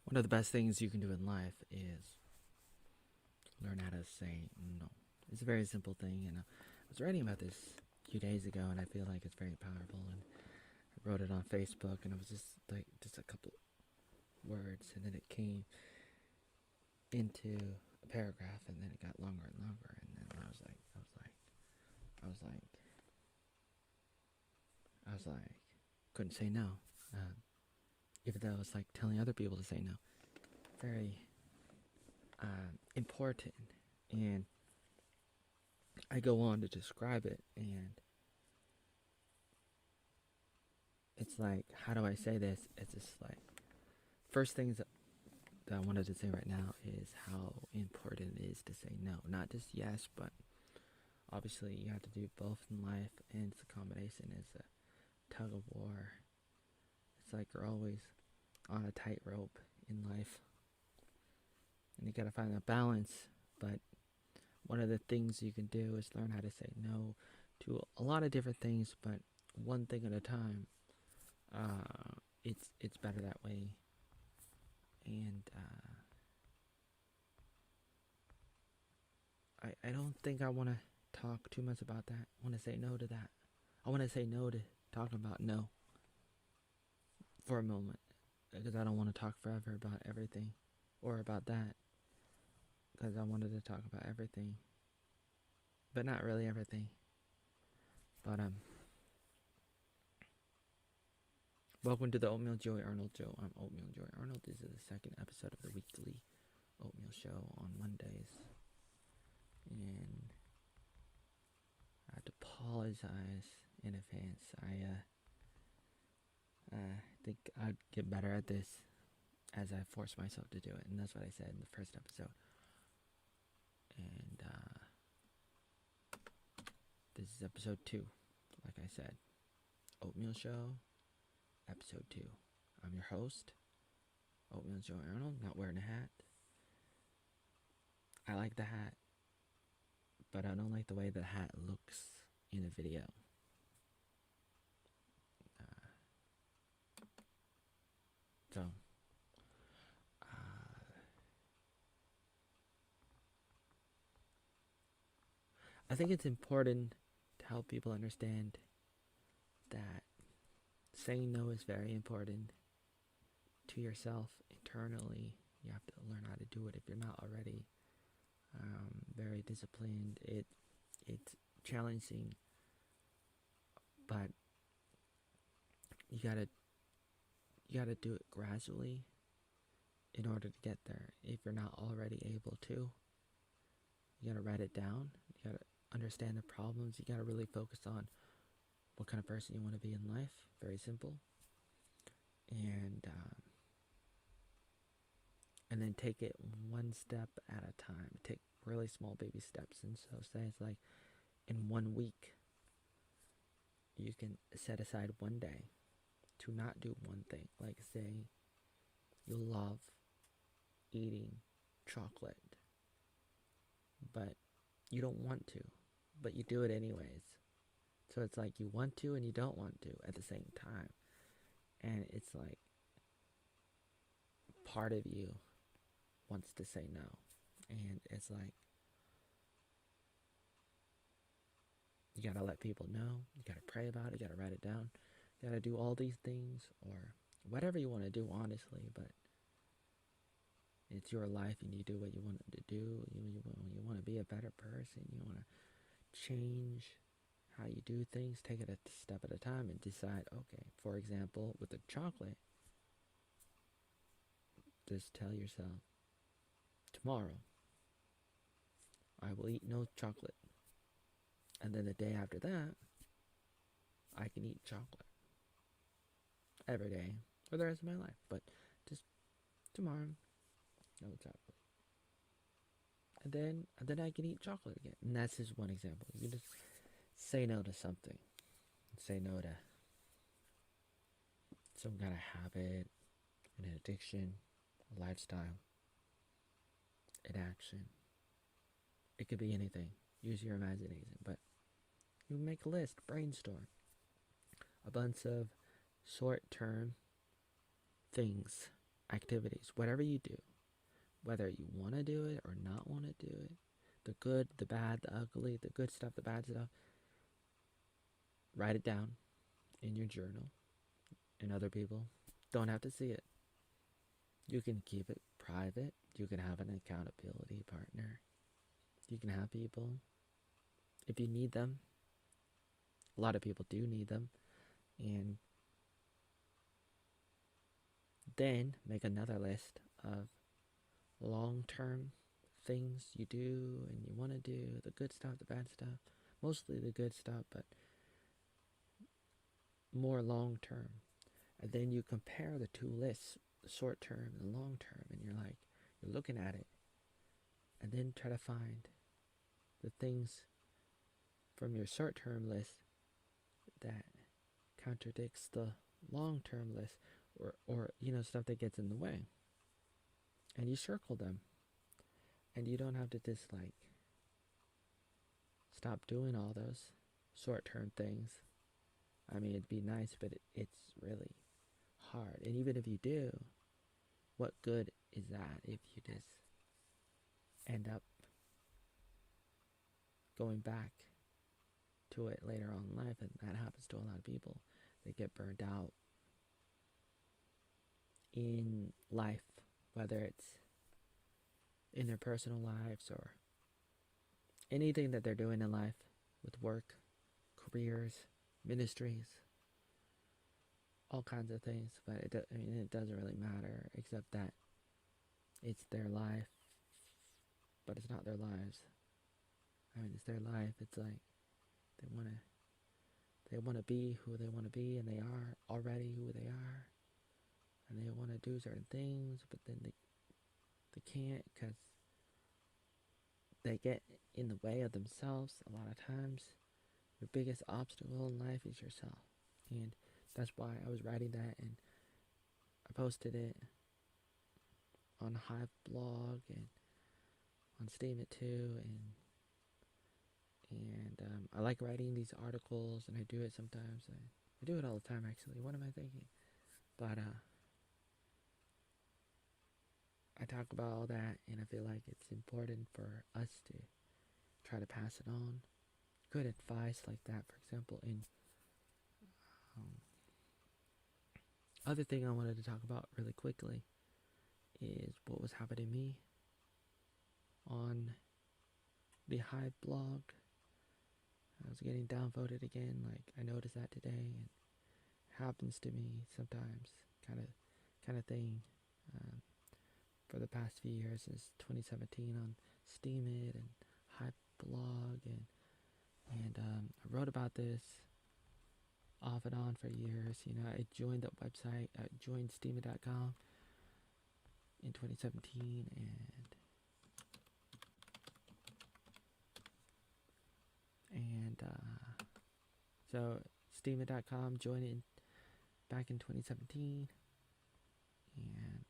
One of the best things you can do in life is learn how to say no. It's a very simple thing, and I was writing about this a few days ago, and I feel like it's very powerful. And I wrote it on Facebook, and it was just a couple words, and then it came into a paragraph, and then it got longer and longer, and then I was like, I was like, couldn't say no, uh, even though it was like telling other people to say no. Very important, and I go on to describe it, and it's like, how do I say this? It's just like, first things that I wanted to say right now is how important it is to say no. Not just yes, but obviously you have to do both in life, and it's a combination. It's a tug of war. It's like you're always on a tightrope in life, and you gotta find that balance. But one of the things you can do is learn how to say no to a lot of different things, but one thing at a time. It's better that way, and I don't think I want to talk too much about that. I want to say no to that. I want to say no to talking about no for a moment, because I don't want to talk forever about everything or about that, because I wanted to talk about everything, but not really everything. But welcome to the Oatmeal Joey Arnold Show. I'm Oatmeal Joey Arnold. This is the second episode of the weekly Oatmeal Show on Mondays, and I have to apologize in advance. I think I'd get better at this as I force myself to do it, and that's what I said in the first episode. And this is episode 2, like I said. Oatmeal Show, episode 2. I'm your host, Oatmeal Joe Arnold, not wearing a hat. I like the hat, but I don't like the way the hat looks in a video. So, I think it's important to help people understand that saying no is very important to yourself internally. You have to learn how to do it if you're not already very disciplined. It's challenging, but you gotta do it gradually in order to get there. If you're not already able to, you gotta write it down. You gotta understand the problems. You gotta really focus on what kind of person you want to be in life. Very simple. And then take it one step at a time. Take really small baby steps. And so say it's like in 1 week, you can set aside one day to not do one thing. Like say you love eating chocolate, but you don't want to, but you do it anyways. So it's like you want to and you don't want to at the same time. And it's like part of you wants to say no. And it's like you gotta let people know, you gotta pray about it, you gotta write it down, you gotta do all these things, or whatever you want to do, honestly. But it's your life, and you do what you want to do. You want to be a better person, you want to change how you do things. Take it a step at a time and decide, okay, for example, with the chocolate, just tell yourself, tomorrow I will eat no chocolate, and then the day after that I can eat chocolate every day for the rest of my life. But just tomorrow, no chocolate. And then I can eat chocolate again. And that's just one example. You just say no to something. Say no to some kind of habit, an addiction, a lifestyle, an action. It could be anything. Use your imagination. But you make a list, brainstorm a bunch of short-term things, activities, whatever you do, whether you want to do it or not want to do it, the good, the bad, the ugly, the good stuff, the bad stuff, write it down in your journal, and other people don't have to see it. You can keep it private. You can have an accountability partner. You can have people if you need them. A lot of people do need them. And then make another list of long-term things you do and you want to do, the good stuff, the bad stuff, mostly the good stuff, but more long-term. And then you compare the two lists, the short-term and long-term, and you're looking at it, and then try to find the things from your short-term list that contradicts the long-term list, or stuff that gets in the way, and you circle them. And you don't have to just stop doing all those short-term things. I mean, it'd be nice, but it's really hard. And even if you do, what good is that if you just end up going back to it later on in life? And that happens to a lot of people. They get burned out in life, whether it's in their personal lives or anything that they're doing in life, with work, careers, ministries, all kinds of things. But it doesn't really matter, except that it's their life, but it's not their lives. I mean, it's their life. It's like they want to be who they want to be, and they are already who they are, and they want to do certain things, but then they can't because they get in the way of themselves. A lot of times your biggest obstacle in life is yourself, and that's why I was writing that, and I posted it on Hive blog and on Steam it too, and I like writing these articles, and I do it sometimes. I do it all the time, actually. What am I thinking? But I talk about all that, and I feel like it's important for us to try to pass it on. Good advice like that, for example. And other thing I wanted to talk about really quickly is what was happening to me on the Hive blog. I was getting downvoted again. I noticed that today, and it happens to me sometimes, kind of thing. For the past few years, since 2017, on Steemit and Hive blog, and I wrote about this off and on for years. I joined that website. I joined Steemit.com in 2017, and so Steemit.com joined it back in 2017, and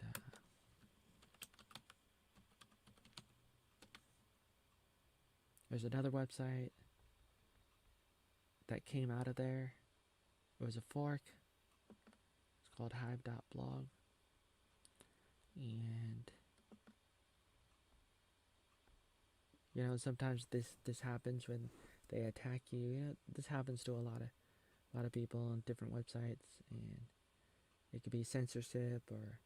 there's another website that came out of there. It was a fork. It's called hive.blog. And sometimes this happens when they attack you. This happens to a lot of people on different websites, and it could be censorship, or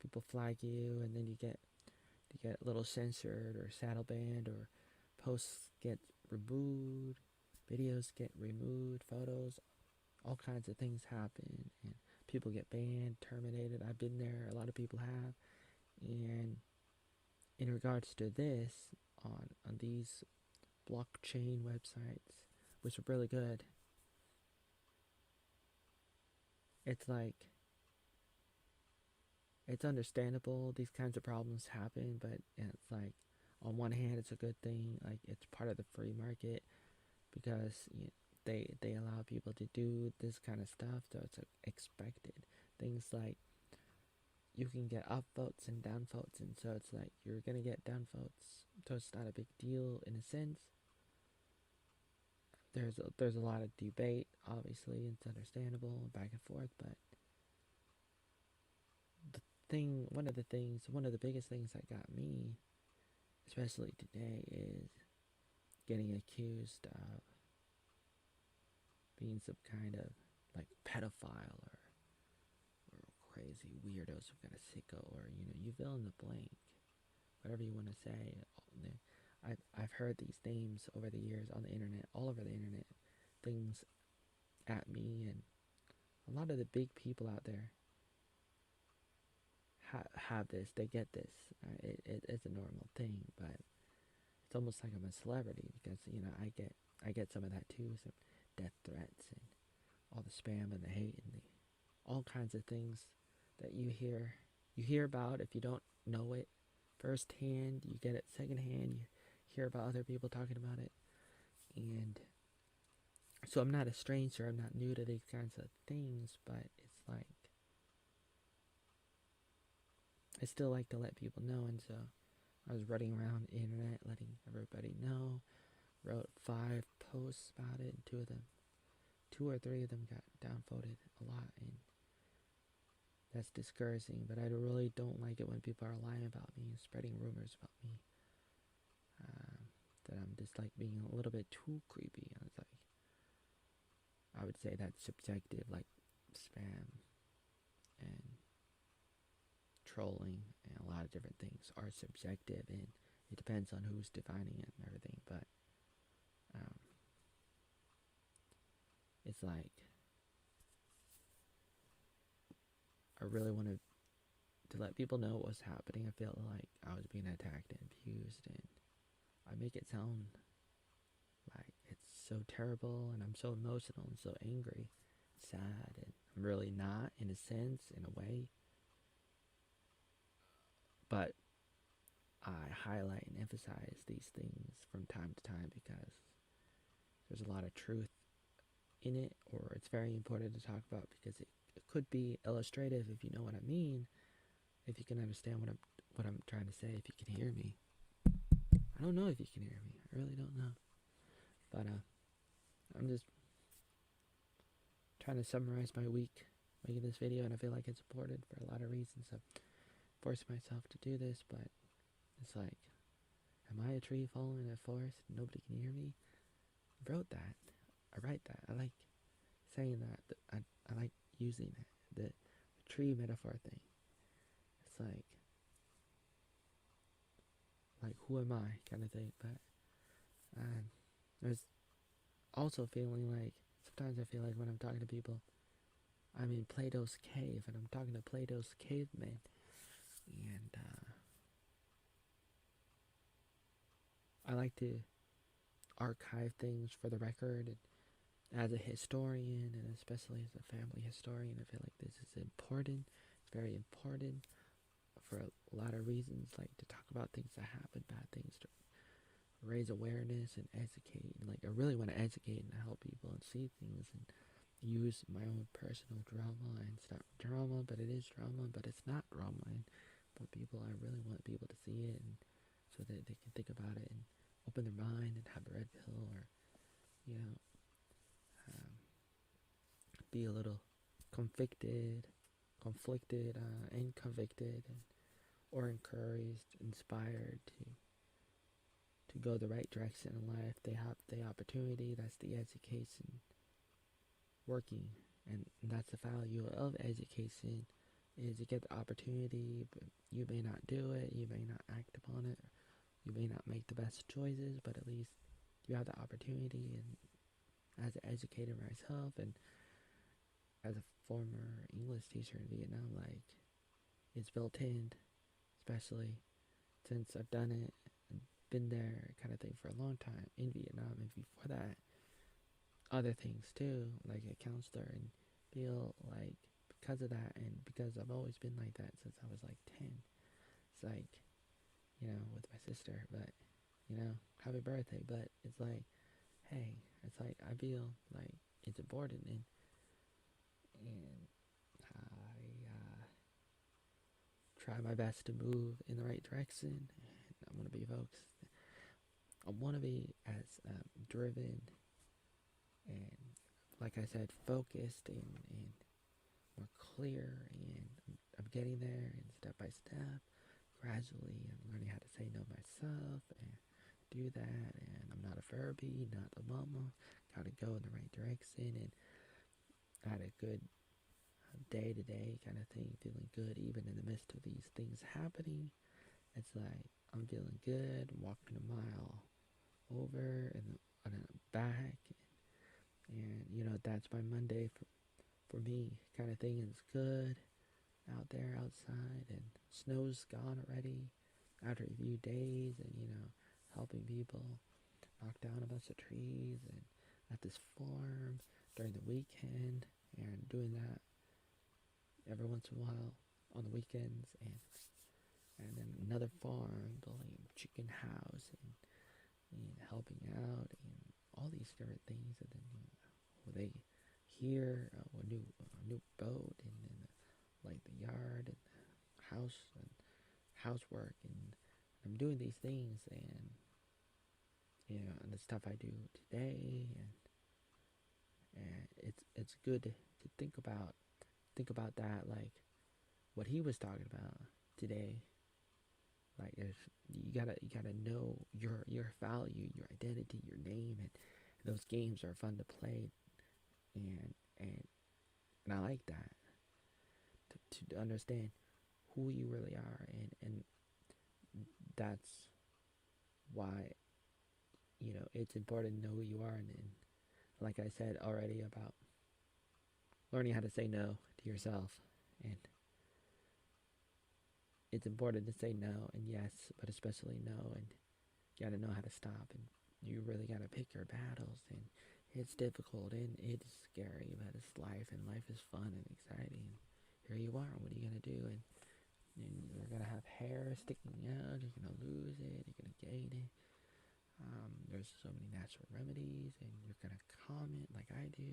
people flag you, and then you get a little censored or shadow banned, or posts get removed, videos get removed, photos, all kinds of things happen, and people get banned, terminated. I've been there. A lot of people have. And in regards to this, on these blockchain websites, which are really good, it's it's understandable these kinds of problems happen, but it's on one hand it's a good thing. It's part of the free market, because they allow people to do this kind of stuff, so it's expected. Things like you can get upvotes and downvotes, and so it's you're gonna get downvotes, so it's not a big deal in a sense. There's a lot of debate, obviously, it's understandable, back and forth, but the one of the biggest things that got me, especially today, is getting accused of being some kind of like pedophile or crazy weirdo, some kind of sicko, or you fill in the blank, whatever you want to say. I've heard these names over the years on the internet, all over the internet, things at me, and a lot of the big people out there have this. They get this. It's a normal thing, but it's almost like I'm a celebrity because I get some of that too, some death threats and all the spam and the hate and all kinds of things that you hear about. If you don't know it firsthand, you get it secondhand. You hear about other people talking about it, and so I'm not a stranger. I'm not new to these kinds of things, but it's like I still like to let people know, and so I was running around the internet letting everybody know. Wrote 5 posts about it, and 2 or 3 of them got downvoted a lot, and that's discouraging. But I really don't like it when people are lying about me and spreading rumors about me. That I'm just like being a little bit too creepy. I was like, I would say that's subjective, like spam and trolling and a lot of different things are subjective, and it depends on who's defining it and everything. But it's like I really wanted to let people know what was happening. I felt like I was being attacked and abused, and I make it sound like it's so terrible, and I'm so emotional and so angry, sad, and I'm really not, in a sense, in a way. But I highlight and emphasize these things from time to time because there's a lot of truth in it, or it's very important to talk about because it could be illustrative, if you know what I mean, if you can understand what I'm trying to say, if you can hear me. I don't know if you can hear me. I really don't know. But I'm just trying to summarize my week making this video, and I feel like it's important for a lot of reasons. I've forced myself to do this, but it's like, am I a tree falling in a forest and nobody can hear me? I wrote that. I write that. I like saying that. I like using it. The tree metaphor thing. It's like who am I kind of thing. But there's also feeling like, sometimes I feel like when I'm talking to people, I'm in Plato's cave and I'm talking to Plato's cavemen, and I like to archive things for the record, and as a historian, and especially as a family historian, I feel like this is important. It's very important for a lot of reasons, like to talk about things that happen, bad things, to raise awareness and educate. And like I really want to educate and help people and see things and use my own personal drama. And it's not drama, but it is drama, but it's not drama. And but people, I really want people to see it, and so that they can think about it and open their mind and have a red pill, or be a little conflicted, and convicted, or encouraged, inspired to go the right direction in life. They have the opportunity. That's the education working, and that's the value of education. Is you get the opportunity, but you may not do it. You may not act upon it. You may not make the best choices, but at least you have the opportunity. And as an educator myself, and as a former English teacher in Vietnam, like, it's built in, especially since I've done it and been there kind of thing for a long time in Vietnam, and before that, other things too, like a counselor, and feel like because of that, and because I've always been like that since I was like 10, it's like, with my sister, but, happy birthday, but it's like, hey, it's like, I feel like it's important, and I try my best to move in the right direction. And I want to be focused. I want to be as driven and, like I said, focused and more clear. And I'm getting there, and step by step, gradually, I'm learning how to say no myself and do that. And I'm not a Furby, not a mama. Gotta go in the right direction. And I had a good day to day kind of thing, feeling good even in the midst of these things happening. It's like I'm feeling good. I'm walking a mile over and then back, and that's my Monday for me kind of thing. It's good out there outside, and snow's gone already after a few days, and helping people knock down a bunch of trees and at this farm during the weekend, and doing that every once in a while on the weekends, and then another farm building a chicken house, and helping out and all these different things. And then they hear a new boat, and then like the yard and the house and housework, and I'm doing these things, and and the stuff I do today, and it's good to think about that, like what he was talking about today. Like if you gotta know your value, your identity, your name, and those games are fun to play, and I like that to understand who you really are, and that's why it's important to know who you are, and like I said already about learning how to say no to yourself, and it's important to say no and yes, but especially no, and you gotta know how to stop, and you really gotta pick your battles, and it's difficult and it's scary, but it's life, and life is fun and exciting. Here you are, what are you gonna do? And you're gonna have hair sticking out, you're gonna lose it, you're gonna gain it. There's so many natural remedies, and you're gonna comment like I do.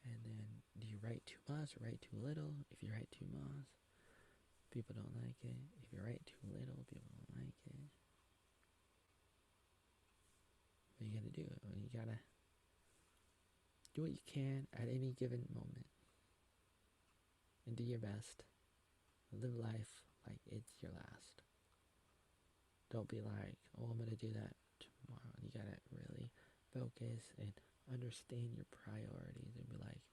And then, do you write too much or write too little? If you write too much, people don't like it. If you write too little, people don't like it. What are you gonna do? You gotta do what you can at any given moment, and do your best. Live life like it's your last. Don't be like, oh, I'm gonna do that tomorrow. You gotta really focus and understand your priorities, and be like,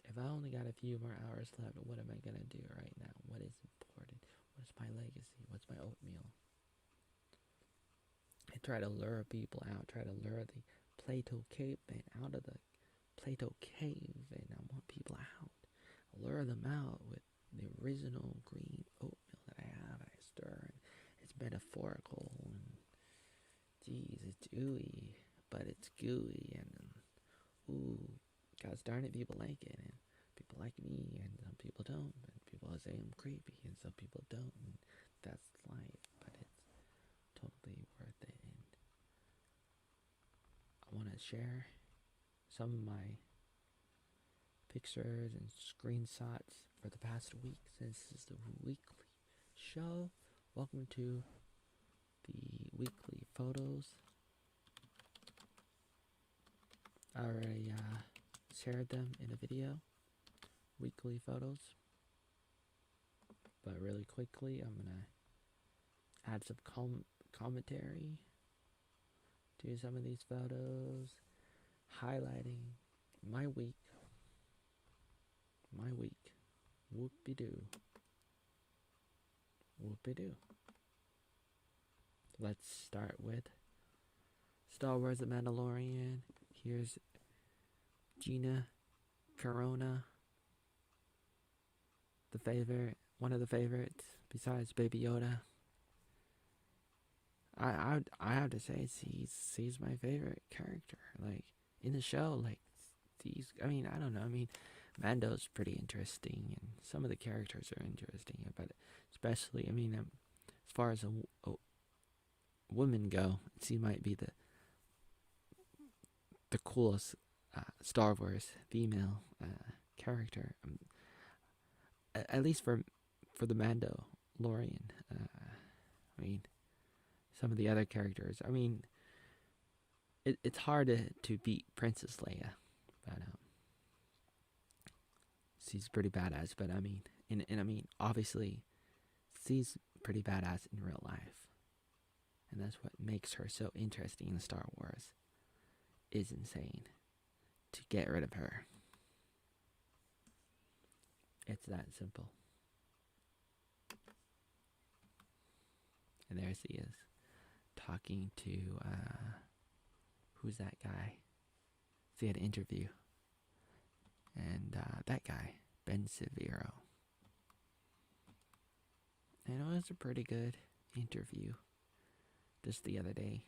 if I only got a few more hours left, what am I gonna do right now? What is important? What's my legacy? What's my oatmeal? And try to lure people out. Try to lure the Plato caveman out of the Plato cave, and I want people out. Lure them out with the original green oatmeal that I have. I stir, and it's metaphorical, and geez, it's ooey, but it's gooey, and ooh, gosh darn it, people like it, and people like me, and some people don't, and people say I'm creepy, and some people don't, and that's life, but it's totally worth it. And I want to share some of my pictures and screenshots for the past week, since this is the weekly show. Welcome to the weekly photos. I already shared them in a video, weekly photos, but really quickly I'm gonna add some commentary to some of these photos, highlighting my week. Whoopie-doo. Let's start with Star Wars: The Mandalorian. Here's Gina Carano, the favorite, one of the favorites besides Baby Yoda. I have to say she's my favorite character. Like in the show, like I don't know. Mando's pretty interesting, and some of the characters are interesting, but especially, as far as a women go, she might be the coolest Star Wars female character, at least for the Mandalorian. Some of the other characters. It's hard to beat Princess Leia, but she's pretty badass. But And I mean, obviously, she's pretty badass in real life, and that's what makes her so interesting in Star Wars. Is insane to get rid of her. It's that simple. And there she is, talking to who's that guy? She had an interview, and that guy, Ben Severo. And it was a pretty good interview just the other day.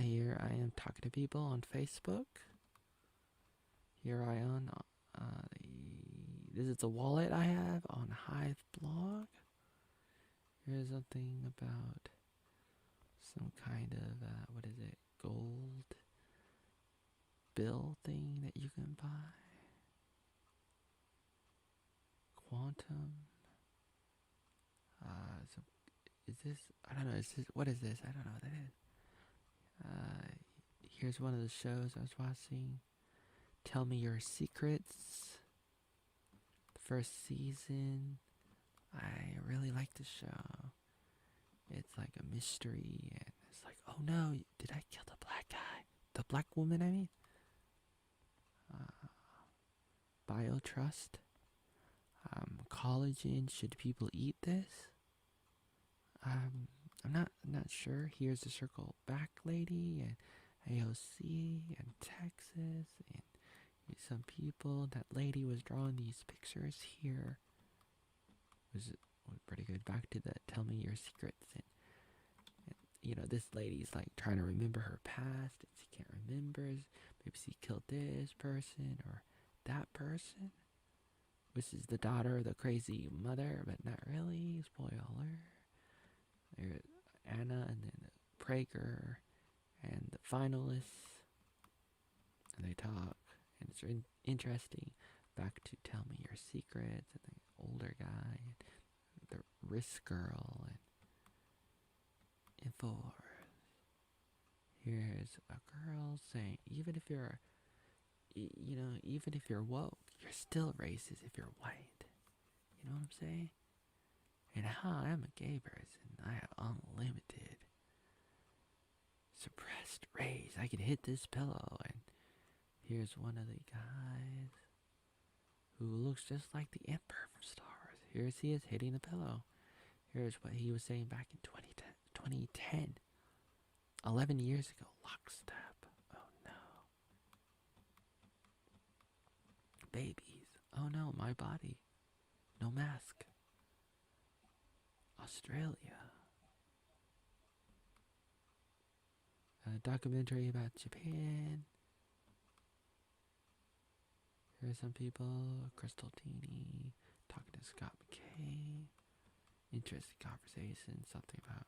Here I am talking to people on Facebook. Here I am. This is the wallet I have on Hive blog. Here's something about some kind of, what is it, gold bill thing that you can buy. Quantum. So is this, I don't know, what is this? I don't know what that is. Here's one of the shows I was watching. Tell Me Your Secrets. The first season. I really like the show. It's like a mystery, and it's like, oh no, did I kill the black guy? The black woman, I mean? Biotrust. Collagen. Should people eat this? I'm not sure. Here's the circle back lady, and AOC, and Texas, and some people. That lady was drawing these pictures here. Was pretty good. Back to the tell me your secrets, and this lady's like trying to remember her past, and she can't remember. Maybe she killed this person or that person, which is the daughter of the crazy mother, but not really. Spoiler. There's Anna, and then Prager, and the finalists, and they talk, and it's interesting. Back to tell me your secrets, and the older guy, and the risk girl, and for here's a girl saying, even if you're, even if you're woke, you're still racist if you're white. You know what I'm saying? And I'm a gay person. I have unlimited suppressed rage. I can hit this pillow. And here's one of the guys who looks just like the Emperor from Star Wars. Here he is hitting the pillow. Here's what he was saying back in 2010. 11 years ago. Lockstep. Oh no. Babies. Oh no, my body. No mask. Australia. A documentary about Japan. Here are some people. Crystal Tini talking to Scott McKay. Interesting conversation. Something about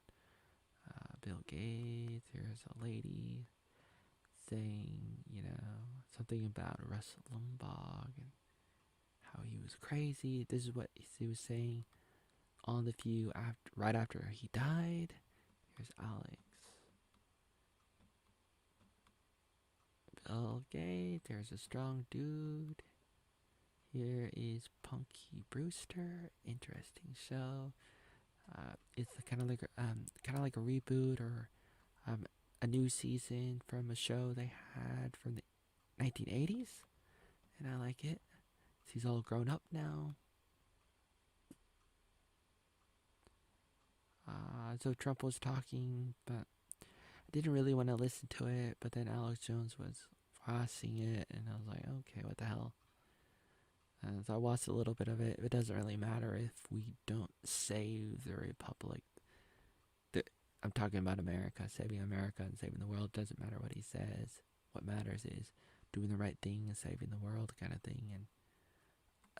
Bill Gates. Here's a lady saying, something about Russ Limbaugh and how he was crazy. This is what he was saying on The View right after he died. Here's Alex. Bill Gates. There's a strong dude. Here is Punky Brewster. Interesting show. It's kind of like a reboot or a new season from a show they had from the 1980s, and I like it. He's all grown up now. So Trump was talking, but I didn't really want to listen to it. But then Alex Jones was watching it, and I was like, okay, what the hell? So I watched a little bit of it. It doesn't really matter if we don't save the Republic. I'm talking about America, saving America and saving the world. It doesn't matter what he says. What matters is doing the right thing and saving the world kind of thing. And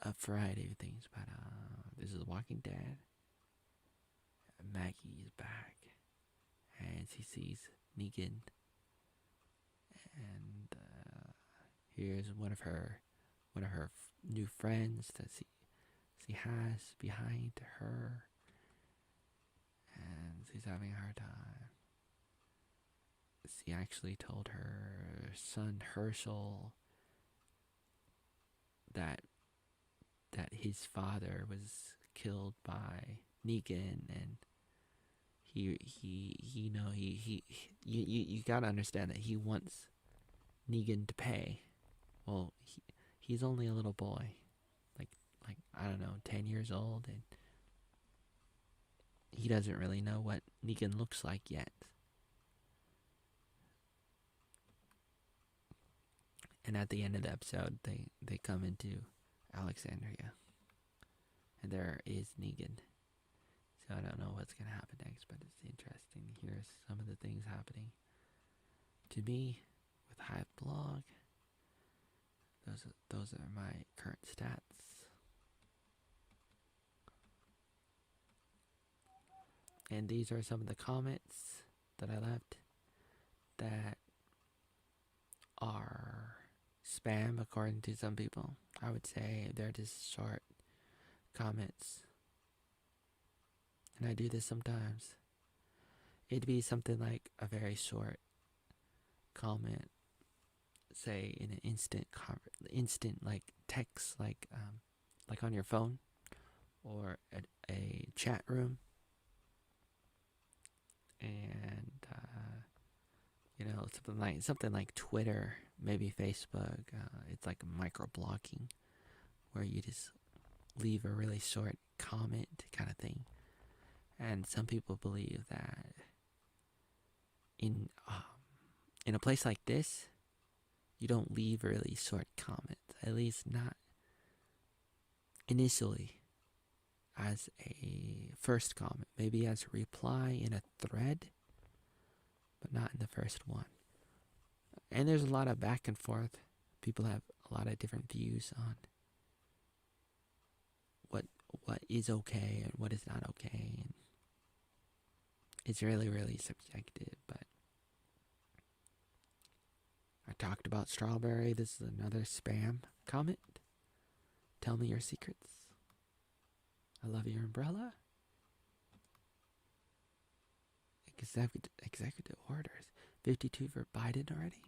a variety of things. But this is Walking Dead. Maggie is back. And she sees Negan. And here's one of her new friends that she has behind her, and she's having a hard time. She actually told her son Herschel that his father was killed by Negan, and you gotta understand that he wants Negan to pay. Well, he's only a little boy, like I don't know, 10 years old, and he doesn't really know what Negan looks like yet. And at the end of the episode, they come into Alexandria, and there is Negan. So I don't know what's gonna happen next, but it's interesting to hear some of the things happening. To me, with Hive Blog, those are my current stats. And these are some of the comments that I left that are spam according to some people. I would say they're just short comments. And I do this sometimes. It'd be something like a very short comment, say in an instant like text, like on your phone or at a chat room, and something like Twitter, maybe Facebook. It's like micro blogging, where you just leave a really short comment kind of thing. And some people believe that in a place like this, you don't leave really short comments, at least not initially as a first comment, maybe as a reply in a thread, but not in the first one. And there's a lot of back and forth. People have a lot of different views on what is okay and what is not okay. And it's really, really subjective, but I talked about strawberry. This is another spam comment. Tell me your secrets. I love your umbrella. Executive orders. 52 for Biden already.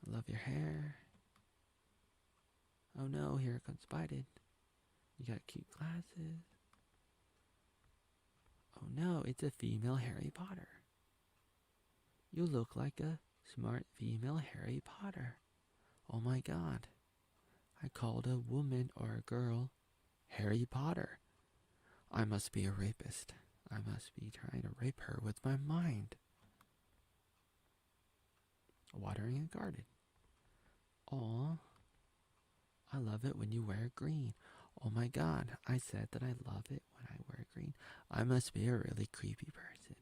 I love your hair. Oh no, here comes Biden. You got cute glasses. Oh no, it's a female Harry Potter. You look like a smart female Harry Potter. Oh my god. I called a woman or a girl Harry Potter. I must be a rapist. I must be trying to rape her with my mind. Watering a garden. Aw. I love it when you wear green. Oh my god, I said that I love it when I wear green. I must be a really creepy person.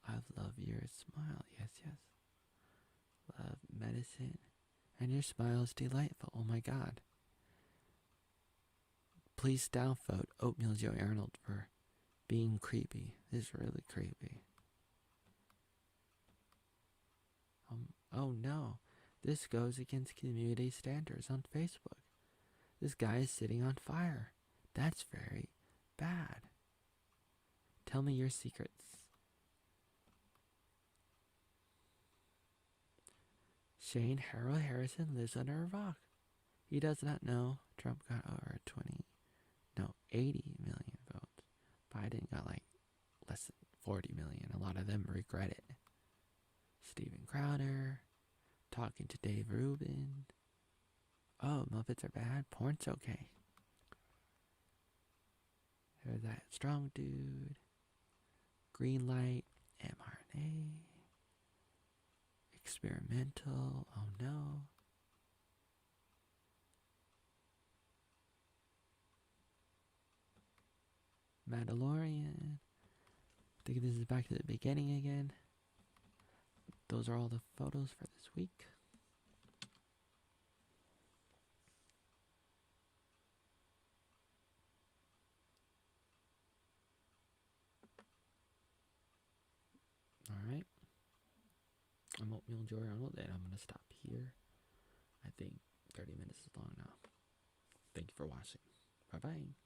I love your smile. Yes, yes. Love medicine. And your smile is delightful. Oh my god. Please downvote Oatmeal Joe Arnold for being creepy. This is really creepy. Oh no. This goes against community standards on Facebook. This guy is sitting on fire. That's very bad. Tell me your secrets. Shane Harold Harrison lives under a rock. He does not know Trump got over 80 million votes. Biden got like less than 40 million. A lot of them regret it. Steven Crowder talking to Dave Rubin. Oh, Muppets are bad. Porn's okay. There's that strong dude. Green light. mRNA. Experimental. Oh no. Mandalorian. I think this is back to the beginning again. Those are all the photos for this week. Alright. I'm Oatmeal Joy Arnold, and I'm going to stop here. I think 30 minutes is long now. Thank you for watching. Bye-bye.